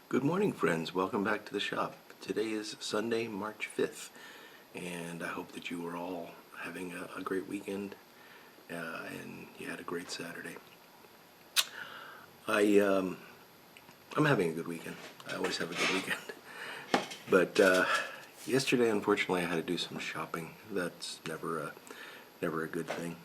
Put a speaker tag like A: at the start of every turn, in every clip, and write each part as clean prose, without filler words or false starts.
A: Good morning, friends. Welcome back to the shop. Today is Sunday, March 5th, and I hope that you are all having a great weekend and you had a great Saturday. I'm having a good weekend. I always have a good weekend. But yesterday, unfortunately, I had to do some shopping. That's never a good thing.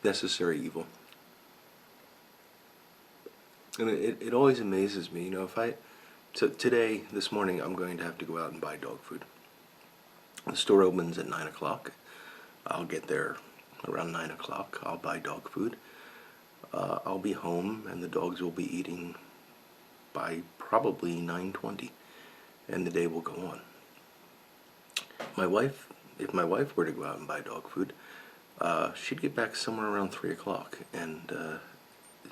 A: Necessary evil. And it always amazes me, so today, this morning, I'm going to have to go out and buy dog food. The store opens at 9 o'clock. I'll get there around 9 o'clock. I'll buy dog food. I'll be home, and the dogs will be eating by probably 9:20, and the day will go on. If my wife were to go out and buy dog food, she'd get back somewhere around 3 o'clock, and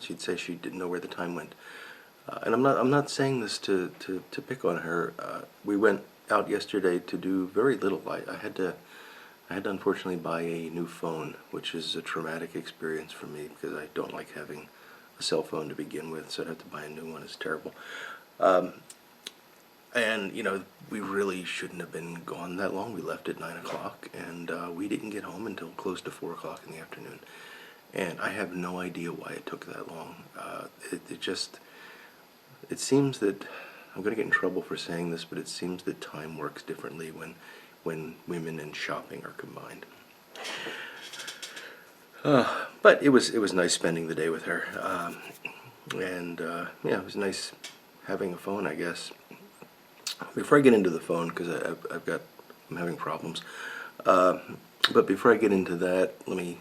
A: she'd say she didn't know where the time went. And I'm not saying this to pick on her. We went out yesterday to do very little. I had to unfortunately buy a new phone, which is a traumatic experience for me because I don't like having a cell phone to begin with, so I'd have to buy a new one. It's terrible. And we really shouldn't have been gone that long. We left at 9 o'clock, and we didn't get home until close to 4 o'clock in the afternoon. And I have no idea why it took that long. It seems that, I'm going to get in trouble for saying this, but it seems that time works differently when women and shopping are combined. But it was nice spending the day with her. Yeah, it was nice having a phone, I guess. Before I get into the phone, because I'm having problems. But before I get into that, let me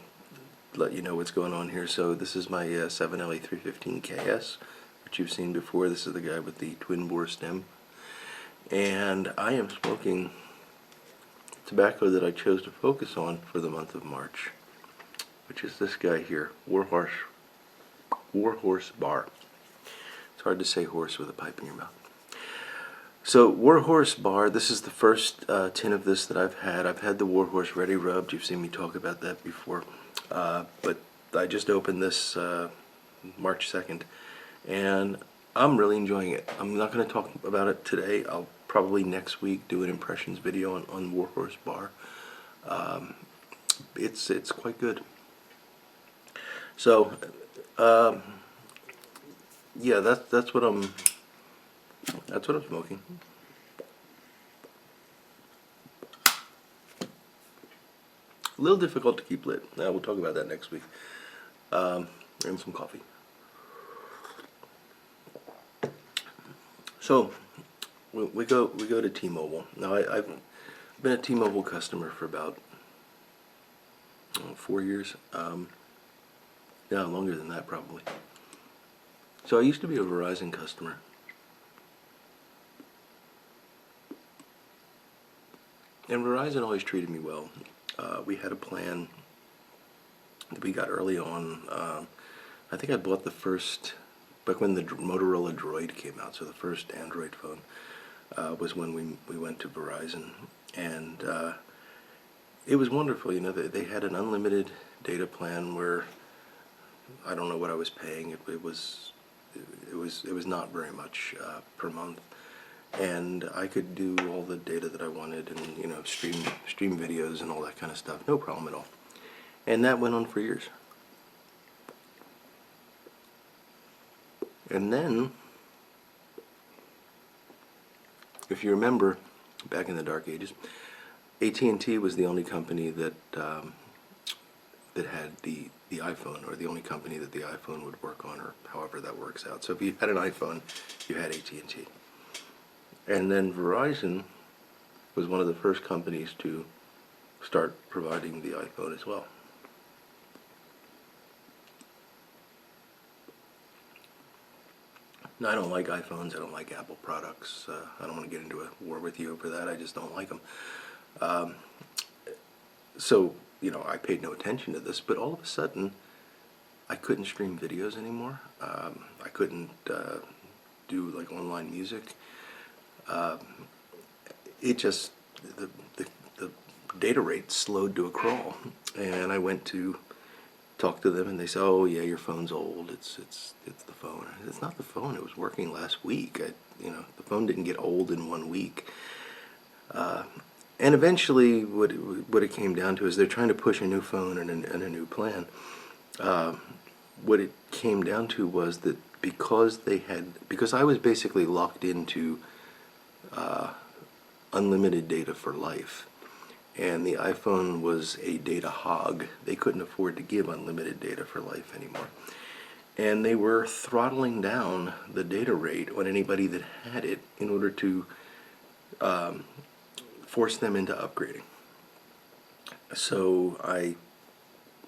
A: let you know what's going on here. So this is my 7LA315KS, which you've seen before. This is the guy with the twin bore stem. And I am smoking tobacco that I chose to focus on for the month of March, which is this guy here, Warhorse Bar. It's hard to say horse with a pipe in your mouth. So Warhorse Bar, this is the first tin of this that I've had. I've had the Warhorse Ready rubbed. You've seen me talk about that before. But I just opened this March 2nd, and I'm really enjoying it. I'm not going to talk about it today. I'll probably next week do an impressions video on Warhorse Bar. It's quite good. So yeah, that's what I'm smoking. A little difficult to keep lit. We'll talk about that next week. And some coffee. So we go to T-Mobile. Now I've been a T-Mobile customer for about 4 years. Yeah, longer than that probably. So I used to be a Verizon customer. And Verizon always treated me well. We had a plan that we got early on. I think I bought the first, back when the Motorola Droid came out, so the first Android phone was when we went to Verizon. And it was wonderful. They had an unlimited data plan where I don't know what I was paying. It was not very much per month. And I could do all the data that I wanted, and stream videos and all that kind of stuff, no problem at all. And that went on for years. And then, if you remember, back in the dark ages, AT&T was the only company that had the iPhone, or the only company that the iPhone would work on, or however that works out. So if you had an iPhone, you had AT&T. And then Verizon was one of the first companies to start providing the iPhone as well. Now, I don't like iPhones. I don't like Apple products. I don't want to get into a war with you over that. I just don't like them. So, I paid no attention to this, but all of a sudden, I couldn't stream videos anymore. I couldn't do like online music. The data rate slowed to a crawl, and I went to talk to them and they say, "Oh yeah, your phone's old. It's the phone." It's not the phone. It was working last week. The phone didn't get old in 1 week. And eventually, what it came down to is they're trying to push a new phone and a new plan. What it came down to was that because I was basically locked into unlimited data for life, and the iPhone was a data hog. They couldn't afford to give unlimited data for life anymore. And they were throttling down the data rate on anybody that had it in order to force them into upgrading. So I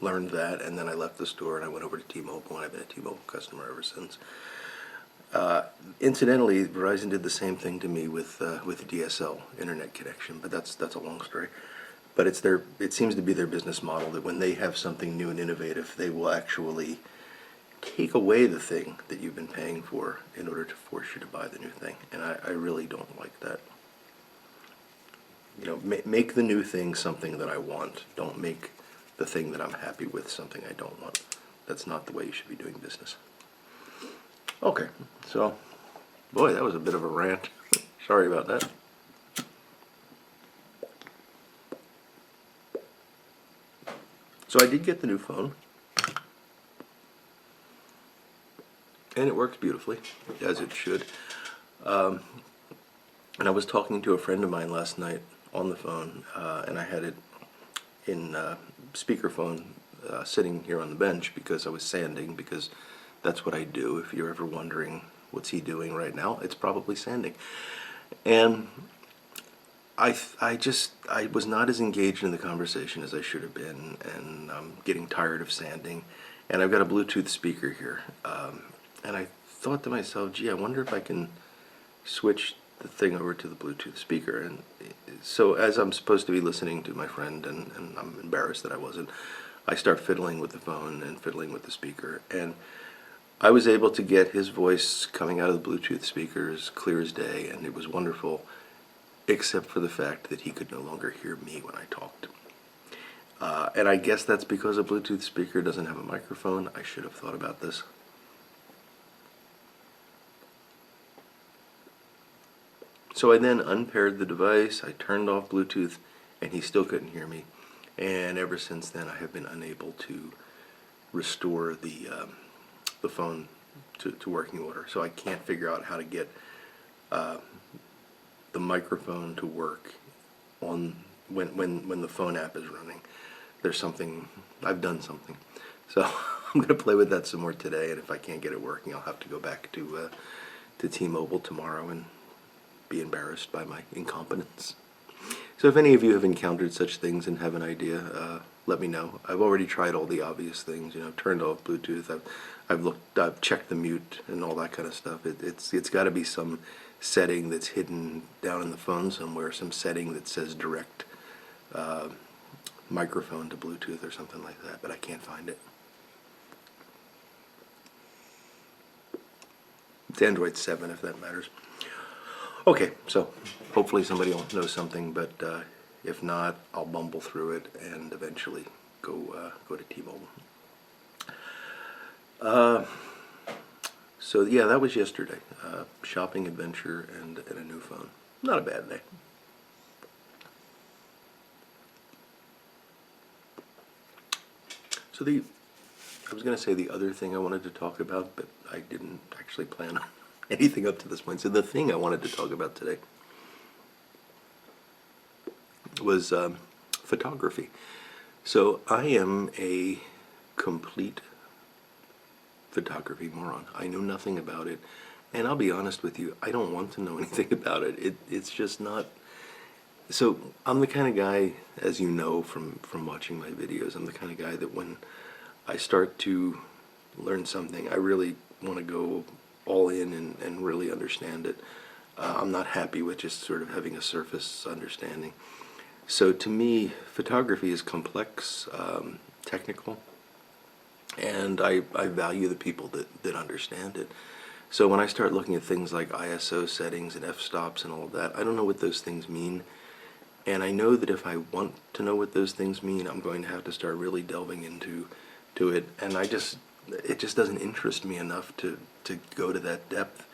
A: learned that, and then I left the store and I went over to T-Mobile, and I've been a T-Mobile customer ever since. Incidentally, Verizon did the same thing to me with DSL internet connection, but that's a long story. But it seems to be their business model that when they have something new and innovative, they will actually take away the thing that you've been paying for in order to force you to buy the new thing, and I really don't like that. Make the new thing something that I want. Don't make the thing that I'm happy with something I don't want. That's not the way you should be doing business. Okay, so, boy, that was a bit of a rant. Sorry about that. So I did get the new phone, and it works beautifully, as it should. And I was talking to a friend of mine last night on the phone, and I had it in speakerphone sitting here on the bench because I was sanding, because that's what I do. If you're ever wondering what's he doing right now, it's probably sanding. And I was not as engaged in the conversation as I should have been, and I'm getting tired of sanding. And I've got a Bluetooth speaker here, and I thought to myself, gee, I wonder if I can switch the thing over to the Bluetooth speaker. And so as I'm supposed to be listening to my friend, and I'm embarrassed that I wasn't, I start fiddling with the phone and fiddling with the speaker, and I was able to get his voice coming out of the Bluetooth speakers clear as day, and it was wonderful, except for the fact that he could no longer hear me when I talked. And I guess that's because a Bluetooth speaker doesn't have a microphone. I should have thought about this. So I then unpaired the device, I turned off Bluetooth, and he still couldn't hear me. And ever since then, I have been unable to restore the phone to working order. So I can't figure out how to get the microphone to work on when the phone app is running. There's something, I've done something. So I'm going to play with that some more today, and if I can't get it working, I'll have to go back to T-Mobile tomorrow and be embarrassed by my incompetence. So if any of you have encountered such things and have an idea, let me know. I've already tried all the obvious things, turned off Bluetooth, I've checked the mute and all that kind of stuff. It's got to be some setting that's hidden down in the phone somewhere, some setting that says direct microphone to Bluetooth or something like that, but I can't find it. It's Android 7, if that matters. Okay, so hopefully somebody will know something, but if not, I'll bumble through it and eventually go to T-Mobile. So yeah, that was yesterday. Shopping adventure and a new phone. Not a bad day. So I was going to say the other thing I wanted to talk about, but I didn't actually plan on anything up to this point. So the thing I wanted to talk about today was photography. So I am a complete photography moron. I know nothing about it, and I'll be honest with you, I don't want to know anything about it. It's just not. So I'm the kind of guy, as you know from watching my videos, I'm the kind of guy that when I start to learn something, I really want to go all in and really understand it. I'm not happy with just sort of having a surface understanding. So to me, photography is complex, technical, and I value the people that understand it. So when I start looking at things like ISO settings and f-stops and all of that, I don't know what those things mean. And I know that if I want to know what those things mean, I'm going to have to start really delving into to it, and it just doesn't interest me enough to go to that depth.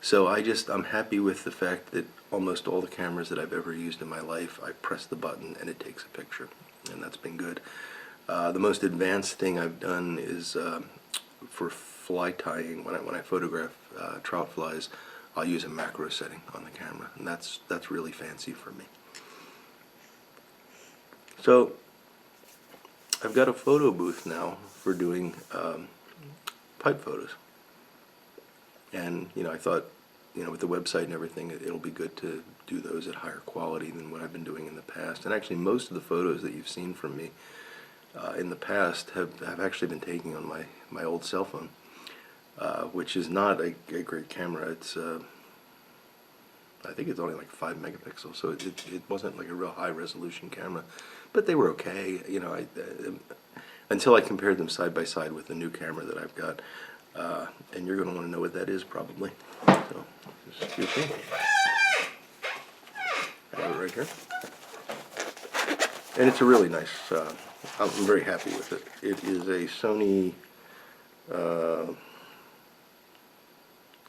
A: So I'm happy with the fact that almost all the cameras that I've ever used in my life, I press the button and it takes a picture, and that's been good. The most advanced thing I've done is for fly tying. When I photograph trout flies, I'll use a macro setting on the camera, and that's really fancy for me. So I've got a photo booth now for doing pipe photos, and I thought, with the website and everything, it'll be good to do those at higher quality than what I've been doing in the past. And actually, most of the photos that you've seen from me in the past have actually been taken on my old cell phone, which is not a great camera. It's I think it's only like 5 megapixels, so it wasn't like a real high resolution camera, but they were okay. Until I compared them side by side with the new camera that I've got, and you're going to want to know what that is probably. So, excuse me. I have it right here, and it's a really nice. I'm very happy with it. It is a Sony.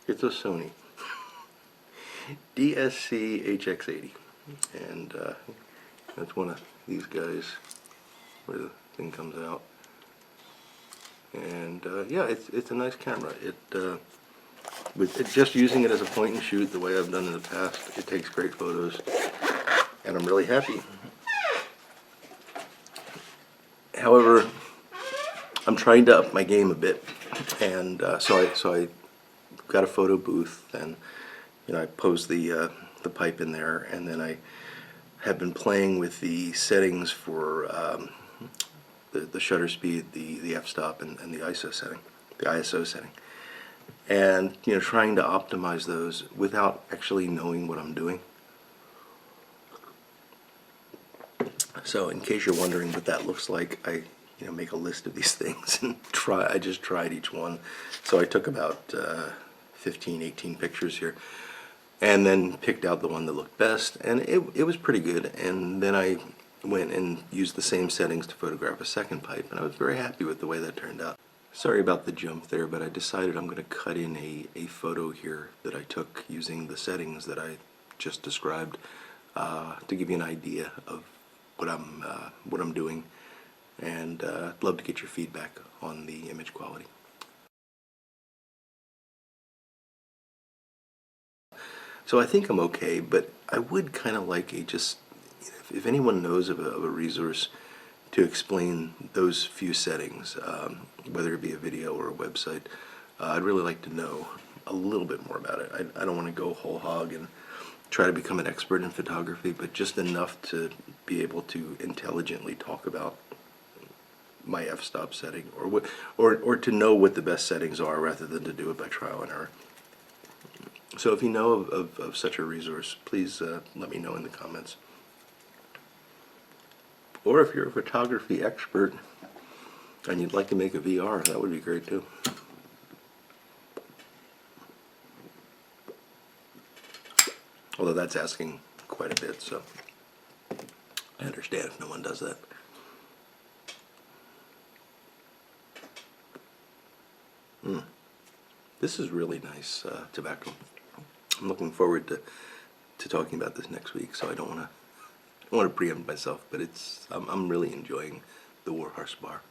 A: It's a Sony DSC HX80, and that's one of these guys where the thing comes out. And yeah, it's a nice camera. With just using it as a point and shoot the way I've done in the past, it takes great photos, and I'm really happy. However, I'm trying to up my game a bit, and so I got a photo booth, and I posed the pipe in there, and then I have been playing with the settings for the shutter speed, the f-stop, and the ISO setting, and trying to optimize those without actually knowing what I'm doing. So in case you're wondering what that looks like, I make a list of these things and I just tried each one. So I took about 15, 18 pictures here, and then picked out the one that looked best, and it was pretty good. And then I went and used the same settings to photograph a second pipe, and I was very happy with the way that turned out. Sorry about the jump there, but I decided I'm going to cut in a photo here that I took using the settings that I just described, to give you an idea of what I'm doing, and I'd love to get your feedback on the image quality. So I think I'm okay, but I would kind of like if anyone knows of a resource to explain those few settings, whether it be a video or a website, I'd really like to know a little bit more about it. I don't want to go whole hog and try to become an expert in photography, but just enough to be able to intelligently talk about my f-stop setting, or to know what the best settings are rather than to do it by trial and error. So if you know of such a resource, please let me know in the comments. Or if you're a photography expert and you'd like to make a VR, that would be great too. Although that's asking quite a bit, so I understand if no one does that. This is really nice tobacco. I'm looking forward to talking about this next week, so I don't want to preempt myself, but I'm really enjoying the Warhorse bar.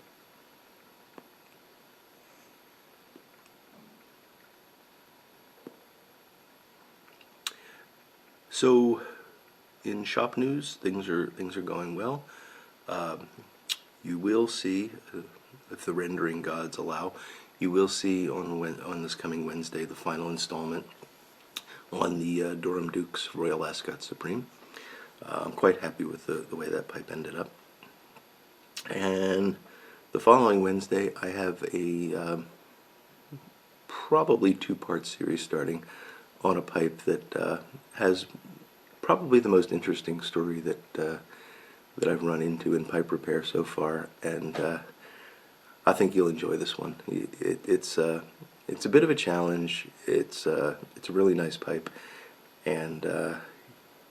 A: So, in shop news, things are going well. You will see, if the rendering gods allow, you will see on this coming Wednesday the final installment on the Durham Dukes Royal Ascot Supreme. I'm quite happy with the way that pipe ended up. And the following Wednesday, I have a probably two-part series starting on a pipe that has probably the most interesting story that I've run into in pipe repair so far, and I think you'll enjoy this one. It's a bit of a challenge. It's a really nice pipe, and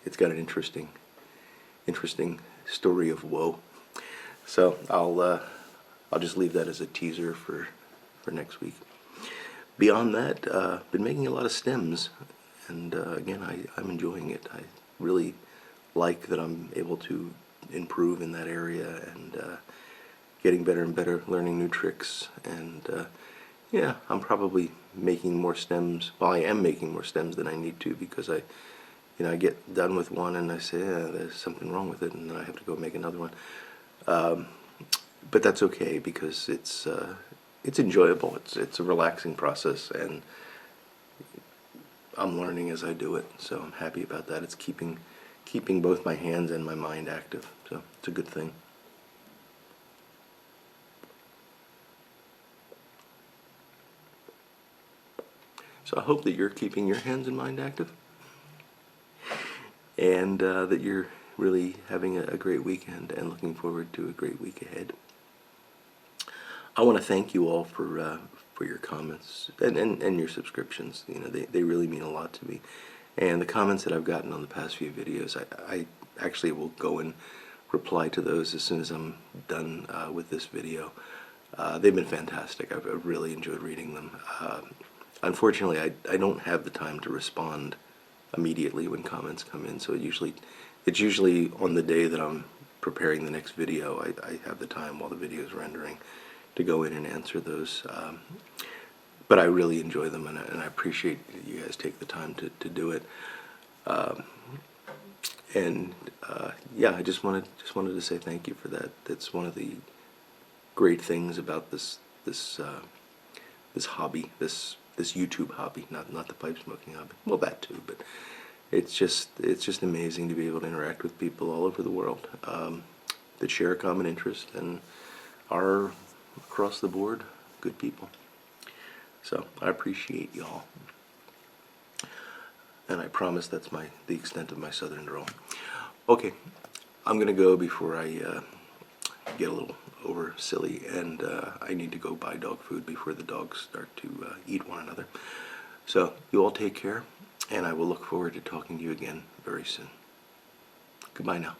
A: it's got an interesting story of woe. So I'll just leave that as a teaser for next week. Beyond that, been making a lot of stems, and again, I'm enjoying it. I really like that I'm able to improve in that area, and getting better and better, learning new tricks, and yeah, I'm probably making more stems. Well, I am making more stems than I need to, because I get done with one and I say, yeah, there's something wrong with it, and then I have to go make another one. But that's okay, because it's enjoyable. It's a relaxing process, and I'm learning as I do it. So I'm happy about that. It's keeping both my hands and my mind active. So it's a good thing. So I hope that you're keeping your hands and mind active, and that you're really having a great weekend and looking forward to a great week ahead. I want to thank you all for your comments and your subscriptions. They really mean a lot to me. And the comments that I've gotten on the past few videos, I actually will go and reply to those as soon as I'm done with this video. They've been fantastic. I've really enjoyed reading them. Unfortunately, I don't have the time to respond immediately when comments come in, so it's usually on the day that I'm preparing the next video. I have the time while the video is rendering to go in and answer those. But I really enjoy them, and I appreciate that you guys take the time to do it. Yeah, I just wanted to say thank you for that. That's one of the great things about this hobby, this YouTube hobby, not the pipe smoking hobby. Well, that too, but it's just amazing to be able to interact with people all over the world that share a common interest and are across the board good people. So I appreciate y'all, and I promise that's the extent of my southern drawl. Okay, I'm gonna go before I get a little over silly, and I need to go buy dog food before the dogs start to eat one another. So you all take care, and I will look forward to talking to you again very soon. Goodbye now.